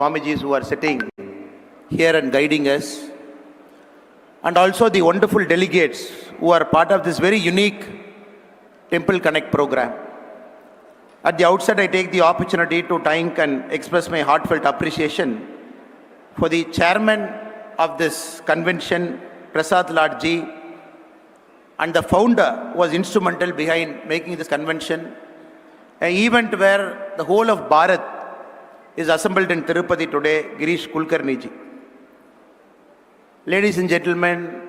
Swamijis who are sitting here and guiding us, and also the wonderful delegates who are part of this very unique Temple Connect program. At the outset, I take the opportunity to thank and express my heartfelt appreciation for the chairman of this convention, Prasad Ladji, and the founder was instrumental behind making this convention, an event where the whole of Bharat is assembled in Tirupati today, Girish Kulkarniji. Ladies and gentlemen,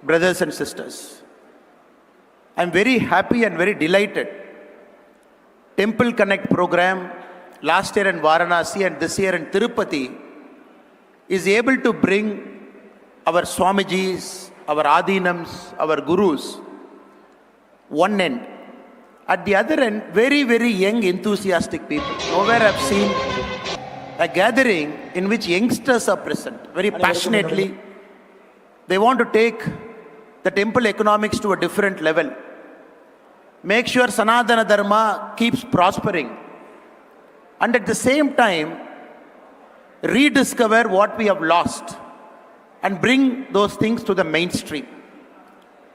brothers and sisters, I am very happy and very delighted. Temple Connect program last year in Varanasi and this year in Tirupati is able to bring our Swamijis, our Adinams, our Gurus, one end. At the other end, very, very young, enthusiastic people. Nowhere I've seen a gathering in which youngsters are present, very passionately. They want to take the temple economics to a different level. Make sure Sanatana Dharma keeps prospering. And at the same time, rediscover what we have lost and bring those things to the mainstream.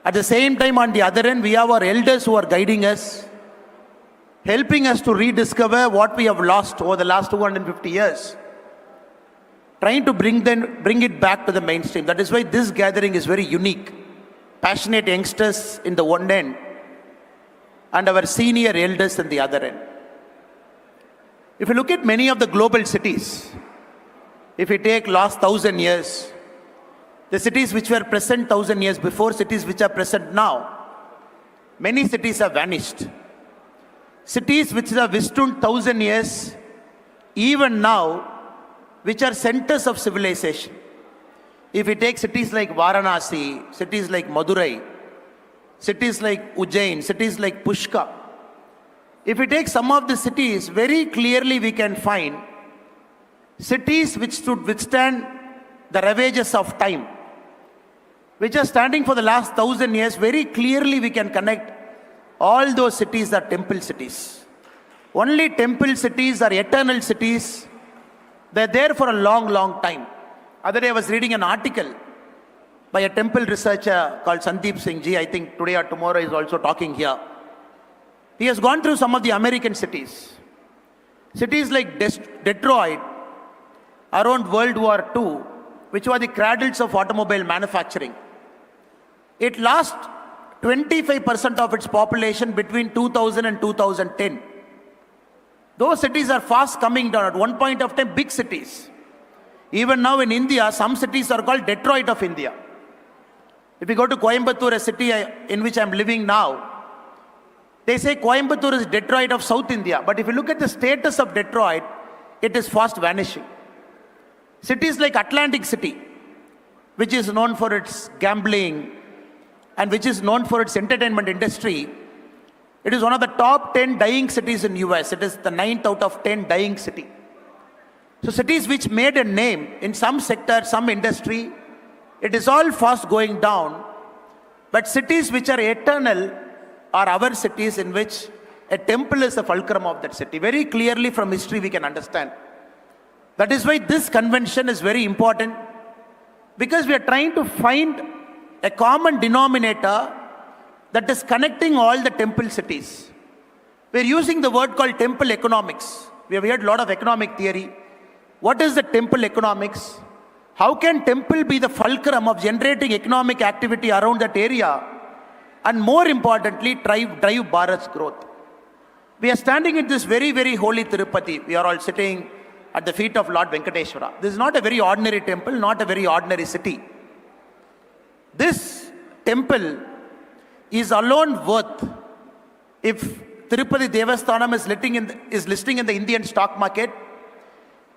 At the same time, on the other end, we have our elders who are guiding us, helping us to rediscover what we have lost over the last 250 years, trying to bring it back to the mainstream. That is why this gathering is very unique. Passionate youngsters in the one end and our senior elders in the other end. If you look at many of the global cities, if we take last 1,000 years, the cities which were present 1,000 years before, cities which are present now, many cities have vanished. Cities which have withstood 1,000 years, even now, which are centers of civilization. If we take cities like Varanasi, cities like Madurai, cities like Ujjain, cities like Pushkar, if we take some of the cities, very clearly we can find cities which should withstand the ravages of time, which are standing for the last 1,000 years. Very clearly we can connect all those cities are temple cities. Only temple cities are eternal cities. They're there for a long, long time. Other day I was reading an article by a temple researcher called Sandeep Singh Ji. I think today or tomorrow is also talking here. He has gone through some of the American cities. Cities like Detroit, around World War II, which were the cradles of automobile manufacturing. It lost 25% of its population between 2000 and 2010. Those cities are fast coming down. At one point of time, big cities. Even now in India, some cities are called Detroit of India. If you go to Coimbatore, a city in which I'm living now, they say Coimbatore is Detroit of South India. But if you look at the status of Detroit, it is fast vanishing. Cities like Atlantic City, which is known for its gambling and which is known for its entertainment industry, it is one of the top 10 dying cities in US. It is the 9th out of 10 dying city. So cities which made a name in some sector, some industry, it is all fast going down. But cities which are eternal are our cities in which a temple is the fulcrum of that city. Very clearly from history we can understand. That is why this convention is very important, because we are trying to find a common denominator that is connecting all the temple cities. We are using the word called temple economics. We have heard a lot of economic theory. What is the temple economics? How can temple be the fulcrum of generating economic activity around that area? And more importantly, drive Bharat's growth. We are standing in this very, very holy Tirupati. We are all sitting at the feet of Lord Venkateshwara. This is not a very ordinary temple, not a very ordinary city. This temple is alone worth, if Tirupati Devasthanam is listing in the Indian stock market,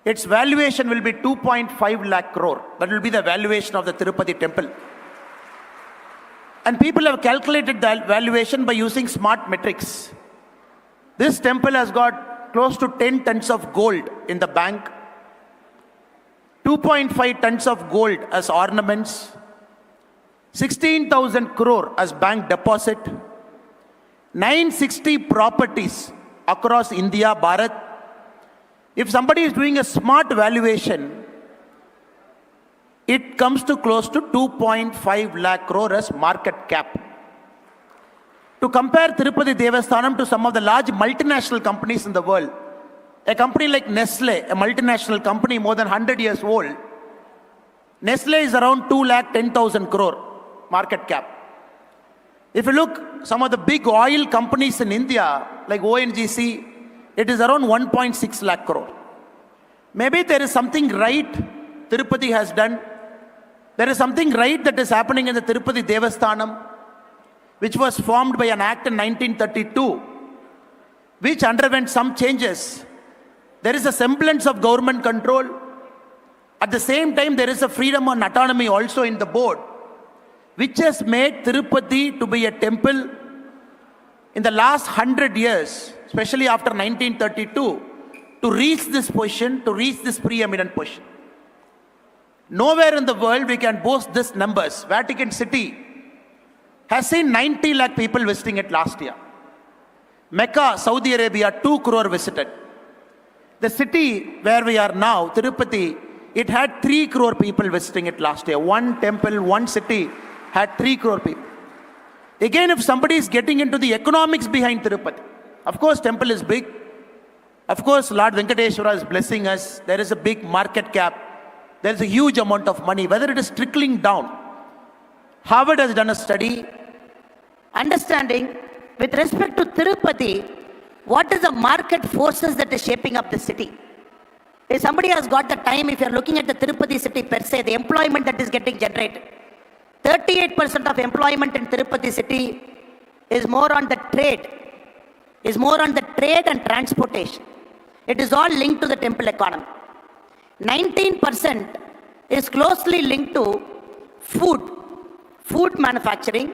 its valuation will be 2.5 lakh crore. That will be the valuation of the Tirupati temple. And people have calculated the valuation by using smart metrics. This temple has got close to 10 tons of gold in the bank, 2.5 tons of gold as ornaments, 16,000 crore as bank deposit, 960 properties across India, Bharat, If somebody is doing a smart valuation, it comes to close to 2.5 lakh crore as market cap. To compare Tirupati Devasthanam to some of the large multinational companies in the world, a company like Nestle, a multinational company more than 100 years old, Nestle is around 2,10,000 crore market cap. If you look some of the big oil companies in India, like ONGC, it is around 1.6 lakh crore. Maybe there is something right Tirupati has done. There is something right that is happening in the Tirupati Devasthanam, which was formed by an act in 1932, which underwent some changes. There is a semblance of government control. At the same time, there is a freedom and autonomy also in the board, which has made Tirupati to be a temple in the last 100 years, especially after 1932, to reach this position, to reach this preeminent position. Nowhere in the world we can boast these numbers. Vatican City has seen 90 lakh people visiting it last year. Mecca, Saudi Arabia, 2 crore visited. The city where we are now, Tirupati, it had 3 crore people visiting it last year. One temple, one city had 3 crore people. Again, if somebody is getting into the economics behind Tirupati, of course, temple is big. Of course, Lord Venkateshwara is blessing us. There is a big market cap. There is a huge amount of money. Whether it is trickling down, Harvard has done a study. Understanding with respect to Tirupati, what is the market forces that is shaping up the city? If somebody has got the time, if you are looking at the Tirupati city per se, the employment that is getting generated, 38% of employment in Tirupati city is more on the trade, and transportation. It is all linked to the temple economy. 19% is closely linked to food manufacturing,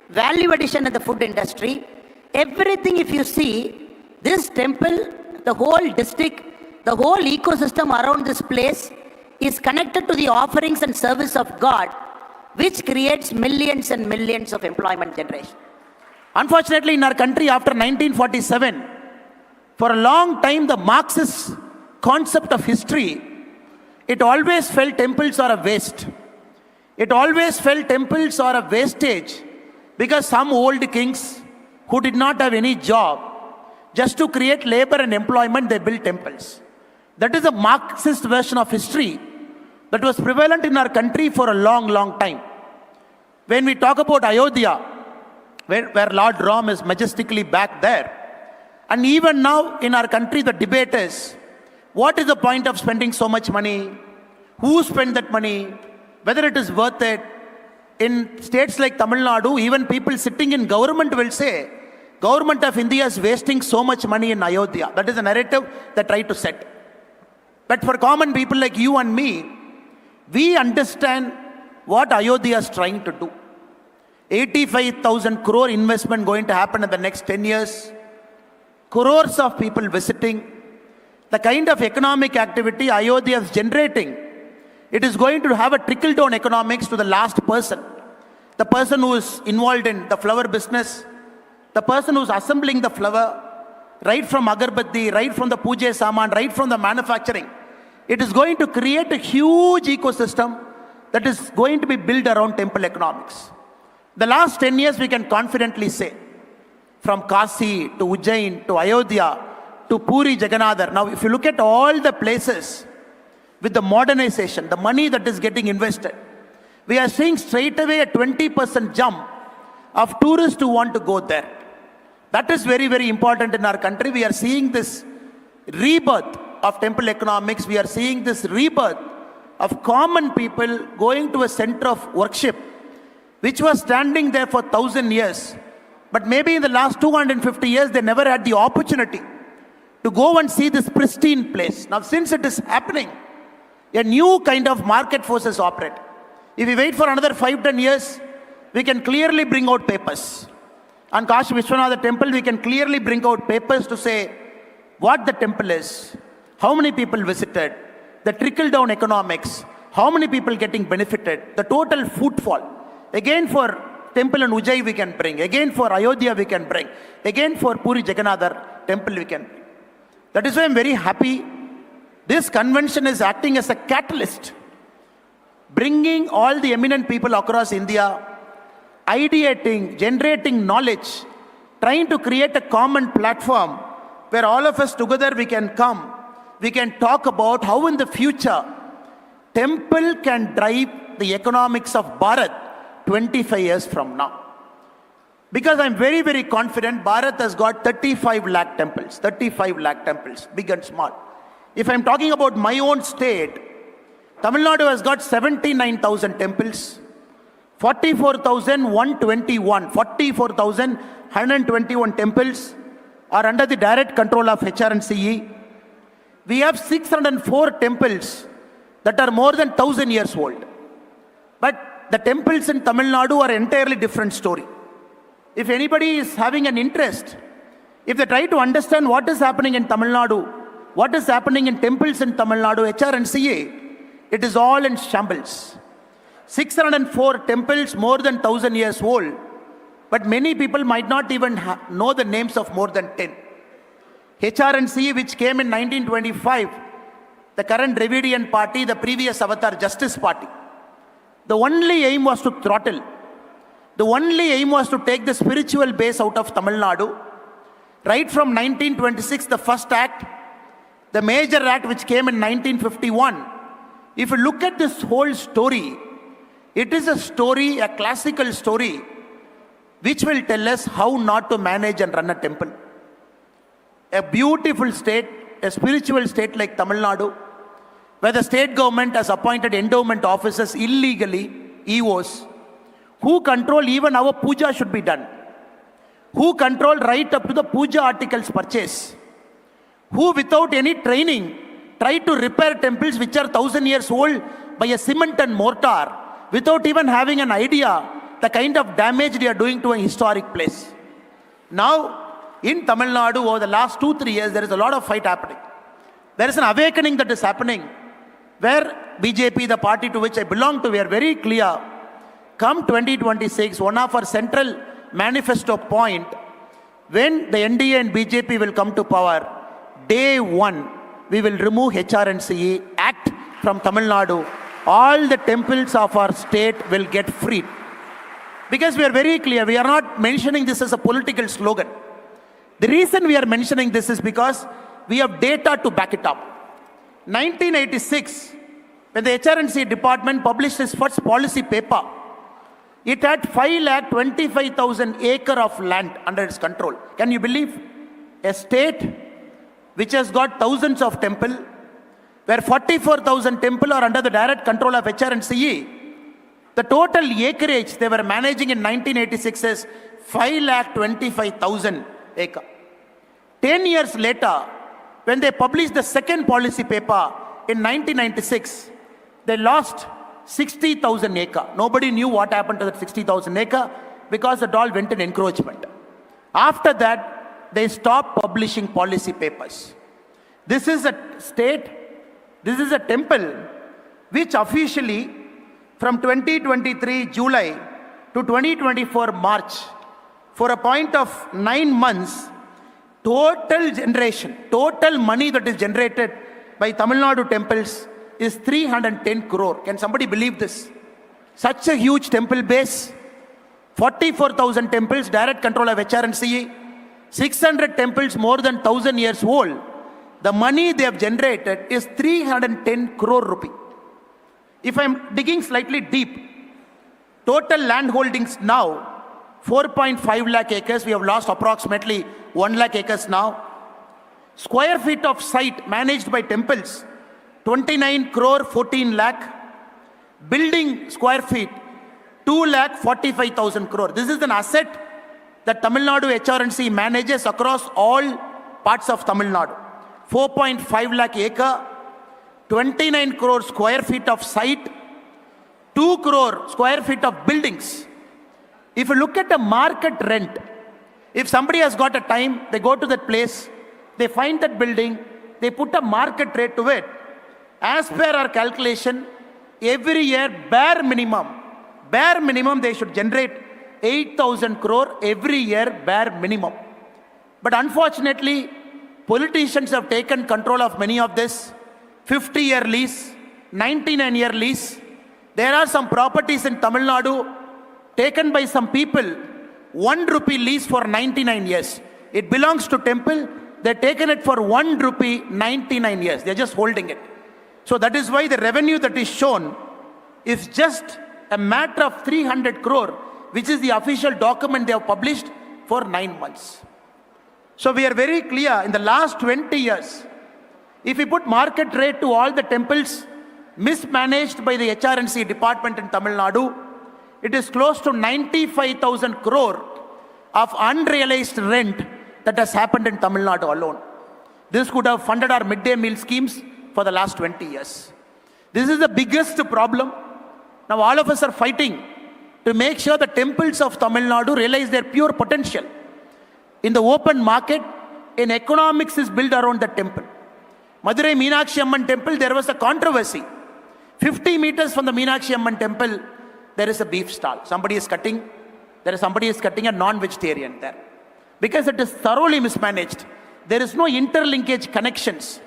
value addition in the food industry. Everything, if you see, this temple, the whole district, the whole ecosystem around this place is connected to the offerings and service of God, which creates millions and millions of employment generation. Unfortunately, in our country, after 1947, for a long time, the Marxist concept of history, it always felt temples are a waste. It always felt temples are a wastage because some old kings who did not have any job, just to create labor and employment, they built temples. That is a Marxist version of history that was prevalent in our country for a long, long time. When we talk about Ayodhya, where Lord Ram is majestically back there, and even now in our country, the debate is, what is the point of spending so much money? Who spent that money? Whether it is worth it? In states like Tamil Nadu, even people sitting in government will say, government of India is wasting so much money in Ayodhya. That is the narrative they try to set. But for common people like you and me, we understand what Ayodhya is trying to do. 85,000 crore investment going to happen in the next 10 years. Crores of people visiting. The kind of economic activity Ayodhya is generating, it is going to have a trickle-down economics to the last person. The person who is involved in the flower business, the person who is assembling the flower, right from agarbatti, right from the puja saman, right from the manufacturing. It is going to create a huge ecosystem that is going to be built around temple economics. The last 10 years, we can confidently say, from Kasi to Ujjain to Ayodhya to Puri Jagannathar. Now, if you look at all the places with the modernization, the money that is getting invested, we are seeing straight away a 20% jump of tourists who want to go there. That is very, very important in our country. We are seeing this rebirth of temple economics. We are seeing this rebirth of common people going to a center of worship, which was standing there for 1,000 years. But maybe in the last 250 years, they never had the opportunity to go and see this pristine place. Now, since it is happening, a new kind of market forces operate. If we wait for another 5-10 years, we can clearly bring out papers. On Kashi Vishwanath temple, we can clearly bring out papers to say what the temple is, how many people visited, the trickle-down economics, how many people getting benefited, the total footfall. Again, for temple in Ujjain we can bring. Again, for Ayodhya we can bring. Again, for Puri Jagannathar temple we can bring. That is why I am very happy This convention is acting as a catalyst, bringing all the eminent people across India, ideating, generating knowledge, trying to create a common platform where all of us together we can come, we can talk about how in the future temple can drive the economics of Bharat 25 years from now. Because I'm very, very confident Bharat has got 35 lakh temples, big and small. If I'm talking about my own state, Tamil Nadu has got 79,000 temples, 44,121 temples are under the direct control of HRNCE. We have 604 temples that are more than 1,000 years old. But the temples in Tamil Nadu are entirely different story. If anybody is having an interest, if they try to understand what is happening in Tamil Nadu, what is happening in temples in Tamil Nadu, HRNCA, it is all in shambles. 604 temples more than 1,000 years old, but many people might not even know the names of more than 10. HRNCA, which came in 1925, the current Dravidian party, the previous avatar Justice Party, the only aim was to throttle. The only aim was to take the spiritual base out of Tamil Nadu. Right from 1926, the first act, the major act which came in 1951. If you look at this whole story, it is a story, a classical story, which will tell us how not to manage and run a temple. A beautiful state, a spiritual state like Tamil Nadu, where the state government has appointed endowment officers illegally, EOs, who control even our puja should be done, who control right up to the puja articles purchase, who without any training try to repair temples which are 1,000 years old by a cement and mortar, without even having an idea the kind of damage they are doing to a historic place. Now, in Tamil Nadu, over the last 2-3 years, there is a lot of fight happening. There is an awakening that is happening, where BJP, the party to which I belong to, we are very clear. Come 2026, one of our central manifesto point, when the NDA and BJP will come to power, day one, we will remove HRNCE Act from Tamil Nadu. All the temples of our state will get freed. Because we are very clear, we are not mentioning this as a political slogan. The reason we are mentioning this is because we have data to back it up. 1986, when the HRNCE department published its first policy paper, it had 5,25,000 acres of land under its control. Can you believe? A state which has got thousands of temples, where 44,000 temples are under the direct control of HRNCE. The total acreage they were managing in 1986 is 5,25,000 acres. 10 years later, when they published the second policy paper in 1996, they lost 60,000 acres. Nobody knew what happened to that 60,000 acres because it all went in encroachment. After that, they stopped publishing policy papers. This is a state, this is a temple which officially from 2023 July to 2024 March, for a point of 9 months, total generation, total money that is generated by Tamil Nadu temples is 310 crore. Can somebody believe this? Such a huge temple base, 44,000 temples, direct control of HRNCE, 600 temples more than 1,000 years old. The money they have generated is 310 crore rupee. If I'm digging slightly deep, total land holdings now, 4.5 lakh acres, we have lost approximately 1 lakh acres now. Square feet of site managed by temples, 29 crore 14 lakh. Building square feet, 2 lakh 45,000 crore. This is an asset that Tamil Nadu HRNC manages across all parts of Tamil Nadu. 4.5 lakh acre, 29 crore square feet of site, 2 crore square feet of buildings. If you look at the market rent, if somebody has got a time, they go to that place, they find that building, they put a market rate to it. As per our calculation, every year, bare minimum, they should generate 8,000 crore every year, bare minimum. But unfortunately, politicians have taken control of many of this. 50-year lease, 99-year lease. There are some properties in Tamil Nadu taken by some people, 1 rupee lease for 99 years. It belongs to temple. They're taken it for 1 rupee 99 years. They're just holding it. So that is why the revenue that is shown is just a matter of 300 crore, which is the official document they have published for 9 months. So we are very clear, in the last 20 years, if we put market rate to all the temples mismanaged by the HRNC department in Tamil Nadu, it is close to 95,000 crore of unrealized rent that has happened in Tamil Nadu alone. This could have funded our midday meal schemes for the last 20 years. This is the biggest problem. Now all of us are fighting to make sure the temples of Tamil Nadu realize their pure potential. In the open market, in economics is built around the temple. Madurai Meenakshi Amman temple, there was a controversy. 50 meters from the Meenakshi Amman temple, there is a beef stall. Somebody is cutting a non-vegetarian there. Because it is thoroughly mismanaged. There is no interlinkage connections.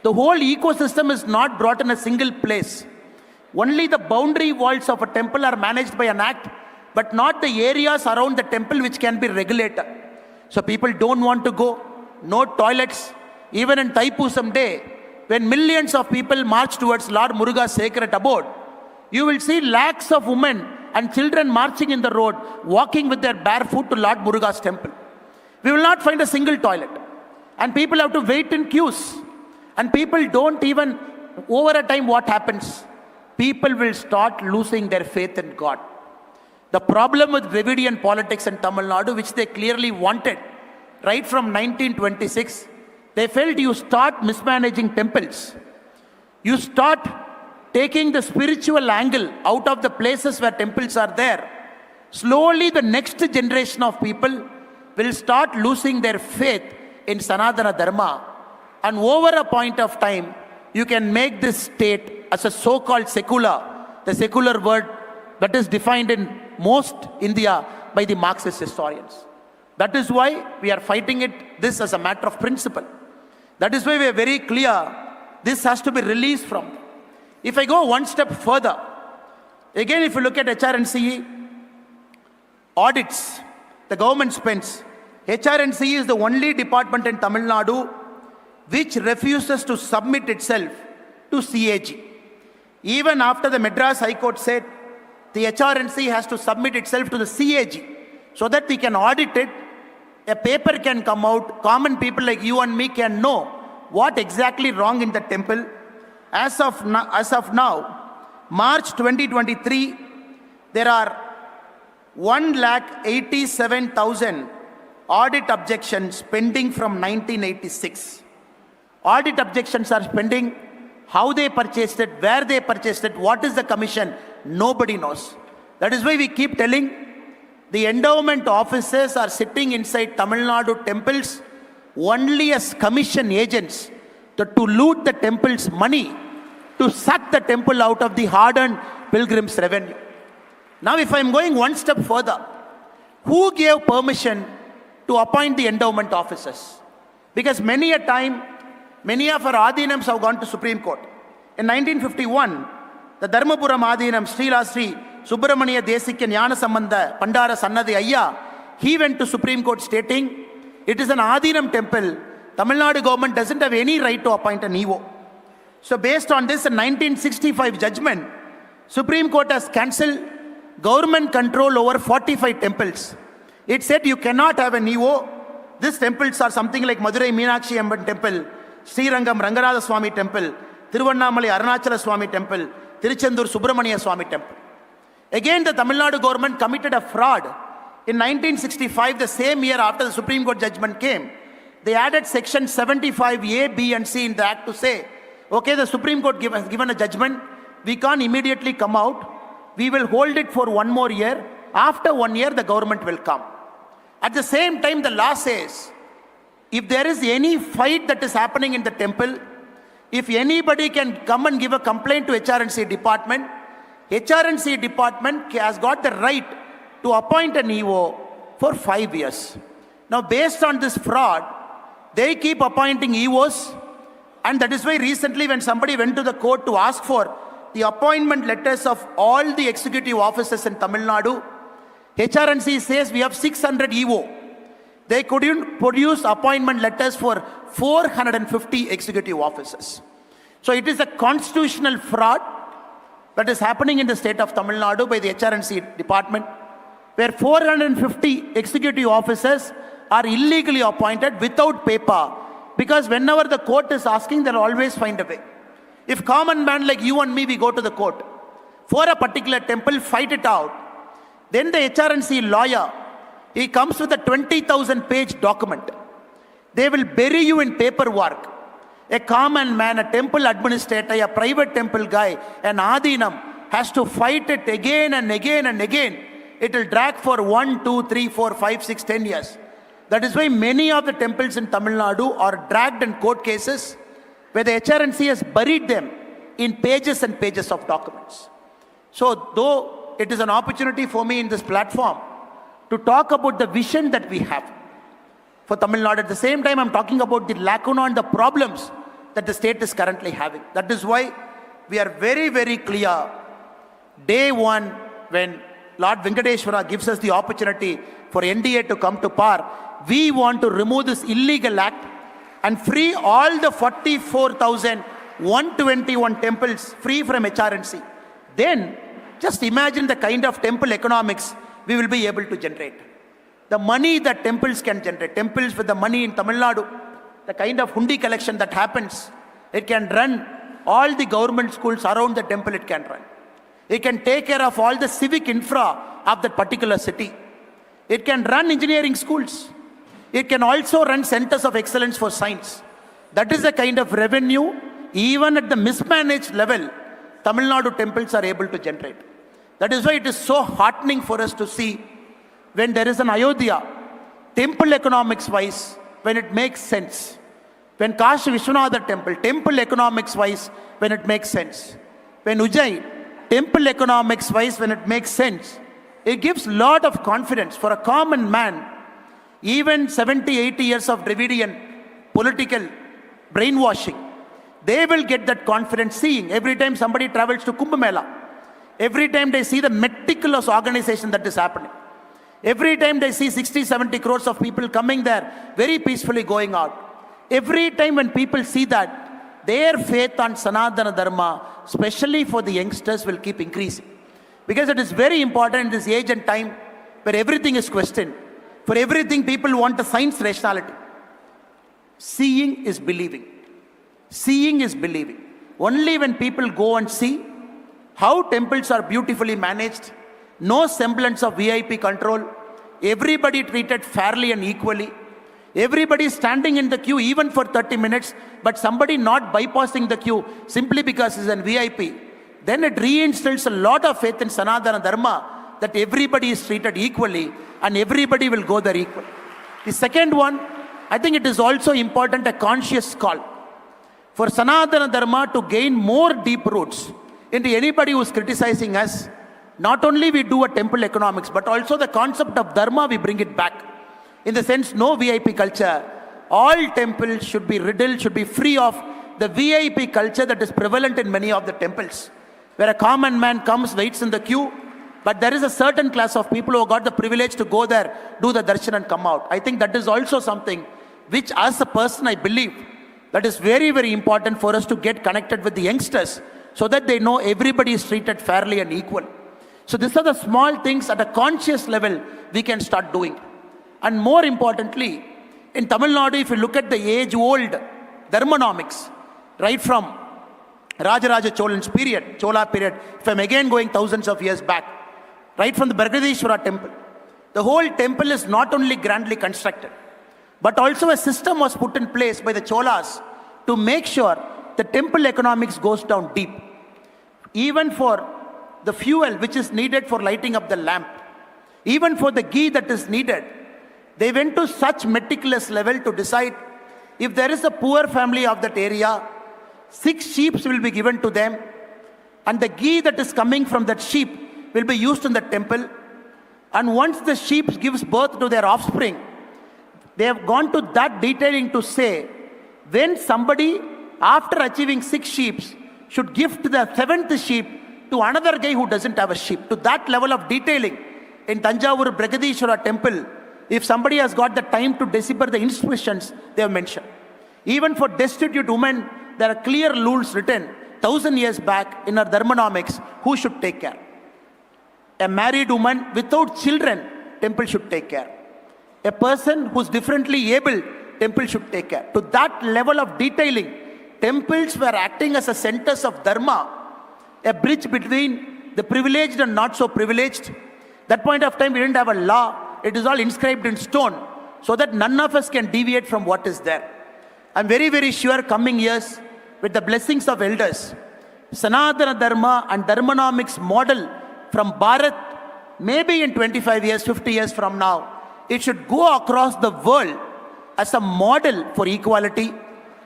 The whole ecosystem is not brought in a single place. Only the boundary walls of a temple are managed by an act, but not the areas around the temple which can be regulated. So people don't want to go, no toilets. Even in Thaipusam day, when millions of people march towards Lord Muruga's sacred abode, you will see lakhs of women and children marching in the road, walking with their bare foot to Lord Muruga's temple. We will not find a single toilet. And people have to wait in queues. And people don't even, over a time what happens? People will start losing their faith in God. The problem with Dravidian politics in Tamil Nadu, which they clearly wanted, right from 1926, they felt you start mismanaging temples. You start taking the spiritual angle out of the places where temples are there. Slowly the next generation of people will start losing their faith in Sanatana Dharma. And over a point of time, you can make this state as a so-called secular, the secular word that is defined in most India by the Marxist historians. That is why we are fighting this as a matter of principle. That is why we are very clear, this has to be released from them. If I go one step further, again if you look at HRNC audits, the government spends, HRNC is the only department in Tamil Nadu which refuses to submit itself to CAG. Even after the Madras High Court said the HRNC has to submit itself to the CAG so that we can audit it, a paper can come out, common people like you and me can know what exactly wrong in the temple. As of now, March 2023, there are 1,87,000 audit objections pending from 1986. Audit objections are pending. How they purchased it, where they purchased it, what is the commission, nobody knows. That is why we keep telling the endowment officers are sitting inside Tamil Nadu temples only as commission agents to loot the temple's money, to suck the temple out of the hard-earned pilgrims' revenue. Now, if I am going one step further, who gave permission to appoint the endowment officers? Because many a time, many of our Adinams have gone to Supreme Court. In 1951, the Dharmapuram Adinam, Srila Sri Subramaniya Desikya Jnana Sambandha Pandara Sannadi Ayya, he went to Supreme Court stating, it is an Adinam temple. Tamil Nadu government doesn't have any right to appoint an EO. So based on this, in 1965 judgment, Supreme Court has cancelled government control over 45 temples. It said you cannot have an EO. These temples are something like Madurai Meenakshi Amman temple, Srirangam Ranganatha Swami temple, Tiruvannamalai Arunachala Swami temple, Tiruchendur Subramaniya Swami temple. Again, the Tamil Nadu government committed a fraud. In 1965, the same year after the Supreme Court judgment came, they added section 75A, B and C in the act to say, okay, the Supreme Court has given a judgment, we can't immediately come out, we will hold it for 1 more year, after 1 year the government will come. At the same time, the law says, if there is any fight that is happening in the temple, if anybody can come and give a complaint to HRNC department has got the right to appoint an EO for 5 years. Now, based on this fraud, they keep appointing EOs And that is why recently when somebody went to the court to ask for the appointment letters of all the executive officers in Tamil Nadu, HRNC says we have 600 EO. They couldn't produce appointment letters for 450 executive officers. So it is a constitutional fraud that is happening in the state of Tamil Nadu by the HRNC department, where 450 executive officers are illegally appointed without paper, because whenever the court is asking, they'll always find a way. If common man like you and me, we go to the court for a particular temple, fight it out, then the HRNC lawyer, he comes with a 20,000 page document. They will bury you in paperwork. A common man, a temple administrator, a private temple guy, an adinam has to fight it again and again and again. It will drag for 1, 2, 3, 4, 5, 6, 10 years. That is why many of the temples in Tamil Nadu are dragged in court cases where the HRNC has buried them in pages and pages of documents. So though it is an opportunity for me in this platform to talk about the vision that we have for Tamil Nadu, at the same time I'm talking about the lacuna and the problems that the state is currently having. That is why we are very, very clear. Day one, when Lord Venkateshwara gives us the opportunity for NDA to come to power, we want to remove this illegal act and free all the 44,121 temples free from HRNC. Then just imagine the kind of temple economics we will be able to generate. The money that temples can generate, temples with the money in Tamil Nadu, the kind of hundi collection that happens, it can run all the government schools around the temple, it can run. It can take care of all the civic infra of that particular city. It can run engineering schools. It can also run centers of excellence for science. That is the kind of revenue, even at the mismanaged level, Tamil Nadu temples are able to generate. That is why it is so heartening for us to see when there is an Ayodhya, temple economics wise, when it makes sense. When Kashi Vishwanatha temple, temple economics wise, when it makes sense. When Ujjain, temple economics wise, when it makes sense. It gives lot of confidence for a common man. Even 70, 80 years of Dravidian political brainwashing, they will get that confidence seeing every time somebody travels to Kumbh Mela. Every time they see the meticulous organization that is happening. Every time they see 60, 70 crores of people coming there, very peacefully going out. Every time when people see that, their faith on Sanatana Dharma, especially for the youngsters, will keep increasing. Because it is very important in this age and time where everything is questioned. For everything, people want a science rationality. Seeing is believing. Seeing is believing. Only when people go and see how temples are beautifully managed, no semblance of VIP control, everybody treated fairly and equally, everybody standing in the queue even for 30 minutes, but somebody not bypassing the queue simply because he's a VIP, then it reinstills a lot of faith in Sanatana Dharma that everybody is treated equally and everybody will go there equally. The second one, I think it is also important, a conscious call for Sanatana Dharma to gain more deep roots into anybody who is criticizing us. Not only we do a temple economics, but also the concept of Dharma, we bring it back. In the sense, no VIP culture. All temples should be riddled, should be free of the VIP culture that is prevalent in many of the temples, where a common man comes, waits in the queue, but there is a certain class of people who have got the privilege to go there, do the darshan and come out. I think that is also something which, as a person, I believe that is very, very important for us to get connected with the youngsters so that they know everybody is treated fairly and equal. So these are the small things at a conscious level we can start doing. And more importantly, in Tamil Nadu, if you look at the age-old Dharmanomics, right from Rajaraja Cholan's period, Chola period, if I'm again going thousands of years back, right from the Brihadeeswara temple, the whole temple is not only grandly constructed, but also a system was put in place by the Cholas to make sure the temple economics goes down deep. Even for the fuel which is needed for lighting up the lamp, even for the ghee that is needed, they went to such meticulous level to decide if there is a poor family of that area, 6 sheep will be given to them, and the ghee that is coming from that sheep will be used in the temple. And once the sheep gives birth to their offspring, they have gone to that detailing to say, when somebody after achieving 6 sheep, should gift the 7th sheep to another guy who doesn't have a sheep. To that level of detailing in Tanjavur Brigadishwara temple, if somebody has got the time to decipher the inscriptions they have mentioned. Even for destitute women, there are clear rules written 1000 years back in our Dharmanomics who should take care. A married woman without children, temple should take care. A person who's differently able, temple should take care. To that level of detailing, temples were acting as a centers of dharma, a bridge between the privileged and not so privileged. That point of time, we didn't have a law. It is all inscribed in stone so that none of us can deviate from what is there. I'm very, very sure coming years, with the blessings of elders, Sanatana Dharma and Dharmanomics model from Bharat, maybe in 25 years, 50 years from now, it should go across the world as a model for equality,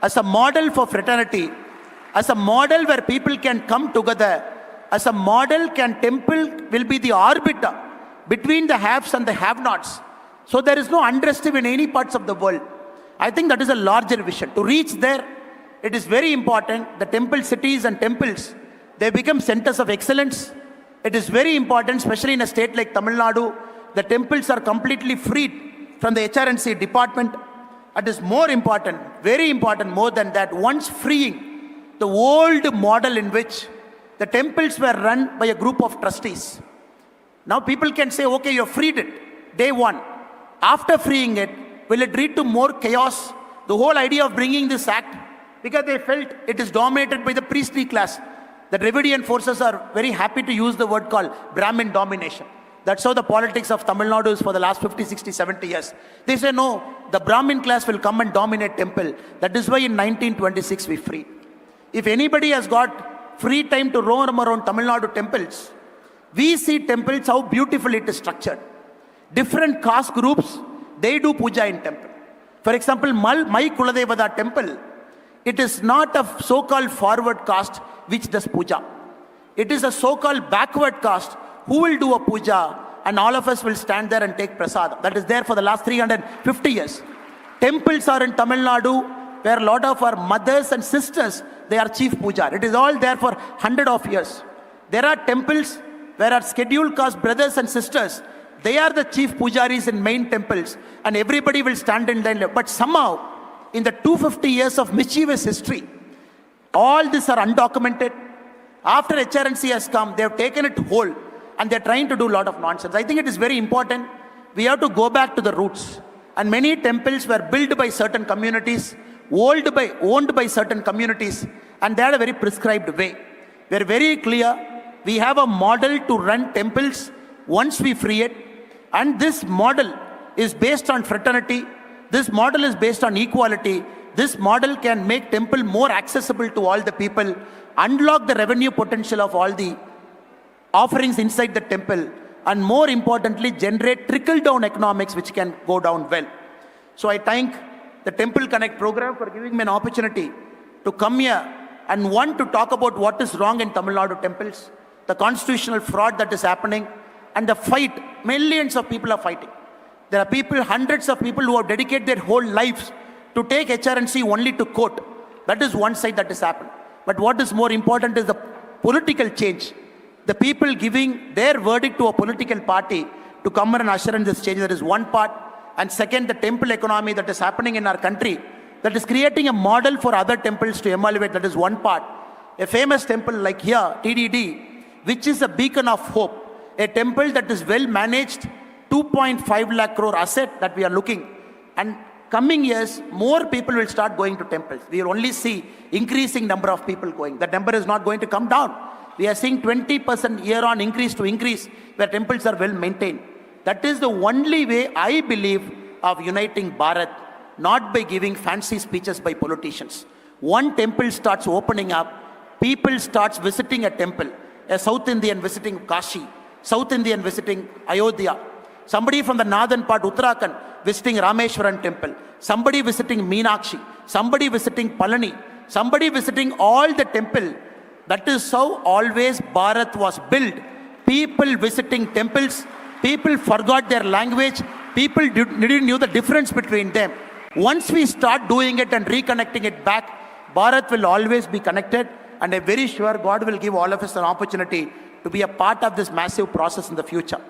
as a model for fraternity, as a model where people can come together, as a model temple will be the arbiter between the haves and the have-nots. So there is no unrest in any parts of the world. I think that is a larger vision. To reach there, it is very important. The temple cities and temples, they become centers of excellence. It is very important, especially in a state like Tamil Nadu, the temples are completely freed from the HRNC department. It is more important, very important more than that, once freeing the old model in which the temples were run by a group of trustees. Now people can say, okay, you have freed it, day one. After freeing it, will it lead to more chaos? The whole idea of bringing this act, because they felt it is dominated by the priestly class. The Dravidian forces are very happy to use the word called Brahmin domination. That's how the politics of Tamil Nadu is for the last 50, 60, 70 years. They say, no, the Brahmin class will come and dominate temple. That is why in 1926 we freed. If anybody has got free time to roam around Tamil Nadu temples, we see temples, how beautifully it is structured. Different caste groups, they do puja in temple. For example, my Kuladevada temple, it is not a so-called forward caste which does puja. It is a so-called backward caste who will do a puja, and all of us will stand there and take prasad. That is there for the last 350 years. Temples are in Tamil Nadu where a lot of our mothers and sisters, they are chief puja. It is all there for 100 of years. There are temples where our scheduled caste brothers and sisters, they are the chief pujaris in main temples, and everybody will stand in line. But somehow, in the 250 years of mischievous history, all these are undocumented. After HRNC has come, they have taken it whole, and they're trying to do a lot of nonsense. I think it is very important. We have to go back to the roots. And many temples were built by certain communities, owned by certain communities, and they had a very prescribed way. We're very clear. We have a model to run temples once we free it. And this model is based on fraternity. This model is based on equality. This model can make temple more accessible to all the people, unlock the revenue potential of all the offerings inside the temple, and more importantly, generate trickle-down economics which can go down well. So I thank the Temple Connect program for giving me an opportunity to come here and to talk about what is wrong in Tamil Nadu temples, the constitutional fraud that is happening, and the fight. Millions of people are fighting. There are people, hundreds of people who have dedicated their whole lives to take HRNC only to court. That is one side that has happened. But what is more important is the political change. The people giving their verdict to a political party to come and usher in this change. That is one part. And second, the temple economy that is happening in our country, that is creating a model for other temples to emulate. That is one part. A famous temple like here, TDD, which is a beacon of hope. A temple that is well managed, 2.5 lakh crore asset that we are looking. And coming years, more people will start going to temples. We will only see increasing number of people going. That number is not going to come down. We are seeing 20% year on increase to increase where temples are well maintained. That is the only way, I believe, of uniting Bharat, not by giving fancy speeches by politicians. One temple starts opening up, people starts visiting a temple. A South Indian visiting Kashi, South Indian visiting Ayodhya, somebody from the northern part, Uttarakhand, visiting Rameshwaran temple, somebody visiting Meenakshi, somebody visiting Palani, somebody visiting all the temple. That is how always Bharat was built. People visiting temples, people forgot their language, people didn't know the difference between them. Once we start doing it and reconnecting it back, Bharat will always be connected, and I'm very sure God will give all of us an opportunity to be a part of this massive process in the future.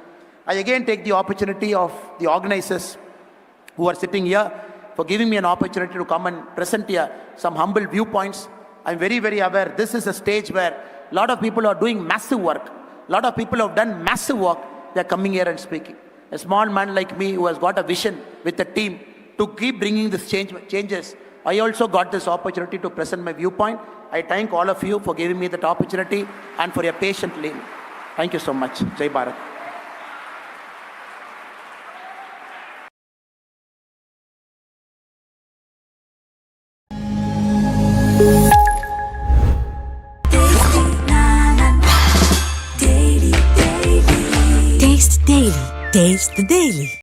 I again take the opportunity of the organizers who are sitting here for giving me an opportunity to come and present here some humble viewpoints. I'm very, very aware this is a stage where a lot of people are doing massive work. A lot of people have done massive work. They're coming here and speaking. A small man like me who has got a vision with a team to keep bringing this changes. I also got this opportunity to present my viewpoint. I thank all of you for giving me that opportunity and for your patient listening. Thank you so much. Jai Bharat. Taste Daily. Taste the Daily.